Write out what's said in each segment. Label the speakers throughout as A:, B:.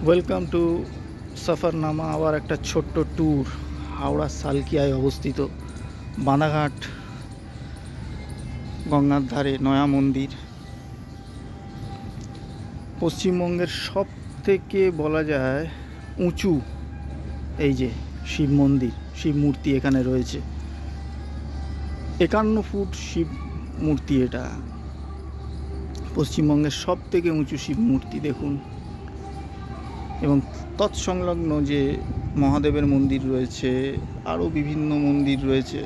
A: Welcome to সফরনামা। আবার একটা ছোট্ট ট্যুর হাওড়া সালকিয়ায় অবস্থিত বাঁধাঘাট গঙ্গার ধারে নয়া মন্দির। পশ্চিমবঙ্গের সব থেকে বলা যায় উঁচু এই যে শিব মন্দির, শিব মূর্তি এখানে রয়েছে। 51 ফুট শিব মূর্তি, এটা পশ্চিমবঙ্গের সব থেকে উঁচু শিব মূর্তি দেখুন। এবং তৎসংলগ্ন যে মহাদেবের মন্দির রয়েছে, আরও বিভিন্ন মন্দির রয়েছে।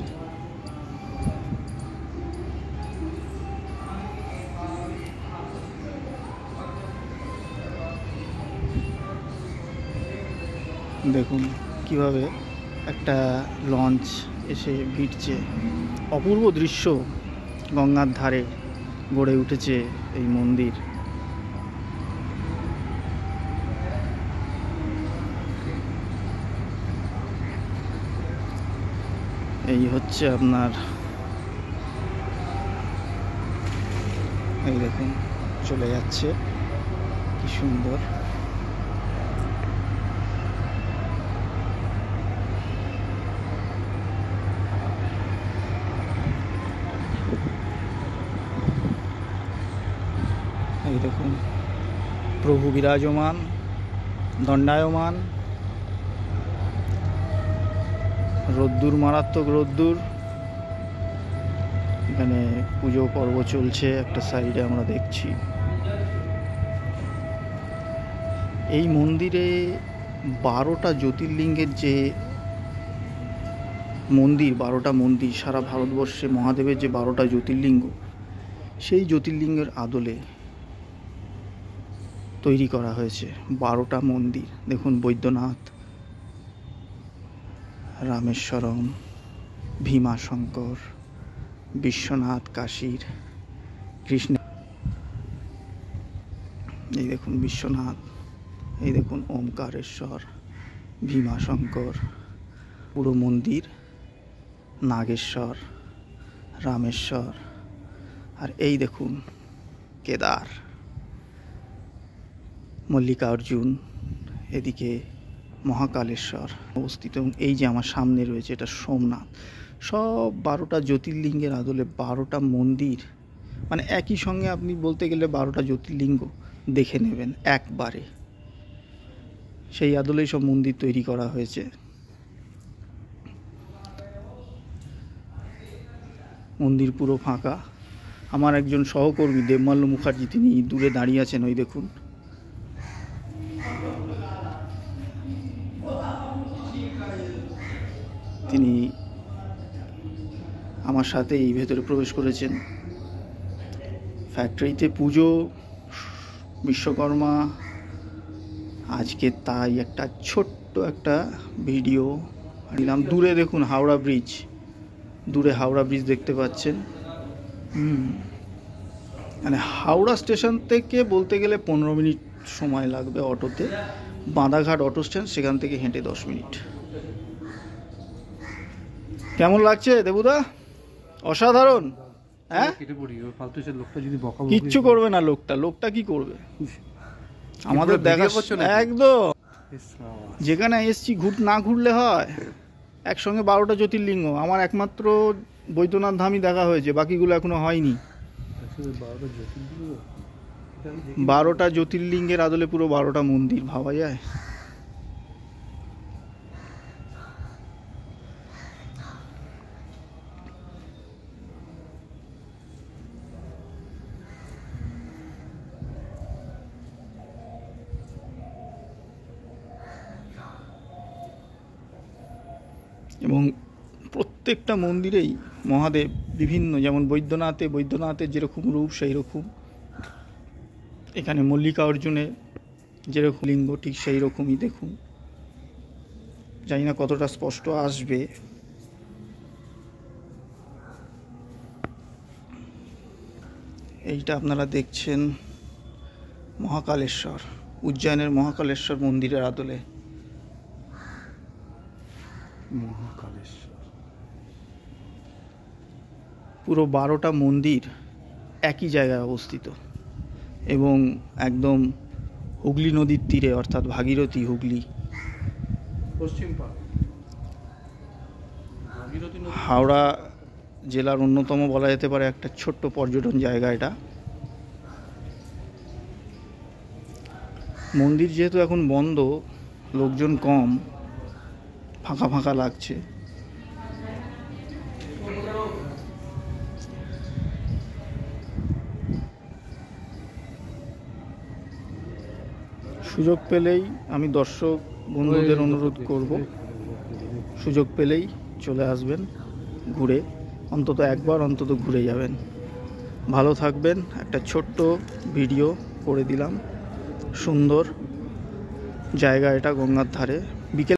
A: দেখুন কিভাবে একটা লঞ্চ এসে ভিড়ছে। অপূর্ব দৃশ্য, গঙ্গার ধারে গড়ে উঠেছে এই মন্দির। এই হচ্ছে আপনার, এই দেখুন চলে যাচ্ছে, কি সুন্দর। এই দেখুন প্রভু বিরাজমান, দণ্ডায়মান। রোদ্দুর, মারাত্মক রোদ্দুর। এখানে পুজো পর্ব চলছে, একটা সাইডে আমরা দেখছি। এই মন্দিরে 12টা জ্যোতির্লিঙ্গের যে মন্দির, 12টা মন্দির সারা ভারতবর্ষে মহাদেবের যে 12টা জ্যোতির্লিঙ্গ, সেই জ্যোতির্লিঙ্গের আদলে তৈরি করা হয়েছে 12টা মন্দির। দেখুন বৈদ্যনাথ, রামেশ্বরম, ভীমাশঙ্কর, বিশ্বনাথ কাশীর, কৃষ্ণ, এই দেখুন বিশ্বনাথ, এই দেখুন ওমকারেশ্বর, ভীমাশঙ্কর, পুরো মন্দির, নাগেশ্বর, রামেশ্বর, আর এই দেখুন কেদার, মল্লিকার্জুন, এদিকে মহাকালেশ্বর অবস্থিত। এবং এই যে আমার সামনে রয়েছে এটা সোমনাথ। সব 12টা জ্যোতির্লিঙ্গের আদলে 12টা মন্দির, মানে একই সঙ্গে আপনি বলতে গেলে 12টা জ্যোতির্লিঙ্গ দেখে নেবেন একবারে। সেই আদলেই সব মন্দির তৈরি করা হয়েছে। মন্দির পুরো ফাঁকা। আমার একজন সহকর্মী দেবমাল্য মুখার্জি, তিনি দূরে দাঁড়িয়ে আছেন, ওই দেখুন। তিনি আমার সাথে এই ভেতরে প্রবেশ করেছেন। ফ্যাক্টরিতে পুজো, বিশ্বকর্মা আজকে, তাই একটা ছোট্ট একটা ভিডিও দিলাম। দূরে দেখুন হাওড়া ব্রিজ, দূরে হাওড়া ব্রিজ দেখতে পাচ্ছেন। মানে হাওড়া স্টেশন থেকে বলতে গেলে 15 মিনিট সময় লাগবে অটোতে। বাঁধাঘাট অটো স্ট্যান্ড, সেখান থেকে হেঁটে 10 মিনিট। কেমন লাগছে দেবুদা? অসাধারণ। হ্যাঁ, কিচ্ছু করবে না লোকটা। লোকটা কি করবে? আমাদের দেখা একদম, যেখানে এসছি না ঘুরলে হয়। একসঙ্গে 12টা জ্যোতির্লিঙ্গ, আমার একমাত্র বৈদ্যনাথ ধামই দেখা হয়েছে, বাকিগুলো এখনো হয়নি। 12টা জ্যোতির্লিঙ্গের আদলে পুরো 12টা মন্দির, ভাবা যায়? এবং প্রত্যেকটা মন্দিরেই মহাদেব বিভিন্ন, যেমন বৈদ্যনাথের যেরকম রূপ সেই রকম, এখানে মল্লিকার্জুনের যেরকম লিঙ্গ ঠিক সেই রকমই দেখুন। জানি না কতটা স্পষ্ট আসবে। এইটা আপনারা দেখছেন মহাকালেশ্বর, উজ্জয়নের মহাকালেশ্বর মন্দিরের আদলে। মহাকালেশ্বর পুরো 12টা মন্দির একই জায়গায় অবস্থিত এবং একদম হুগলি নদীর তীরে, অর্থাৎ ভাগীরথী হুগলি
B: পশ্চিম পাড় ভাগীরথী নদী।
A: হাওড়া জেলার অন্যতম বলা যেতে পারে একটা ছোট্ট পর্যটন জায়গা এটা। মন্দির যেহেতু এখন বন্ধ, লোকজন কম, ফাঁকা ফাঁকা লাগছে। সুযোগ পেলেই আমি দর্শক বন্ধুদের অনুরোধ করব, সুযোগ পেলেই চলে আসবেন, ঘুরে অন্তত একবার অন্তত ঘুরে যাবেন। ভালো থাকবেন। একটা ছোট্ট ভিডিও করে দিলাম। সুন্দর জায়গা এটা, গঙ্গার ধারে। বিকেল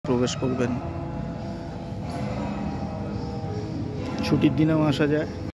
A: প্রবেশ করবেন, ছুটির দিনেও আসা যায়।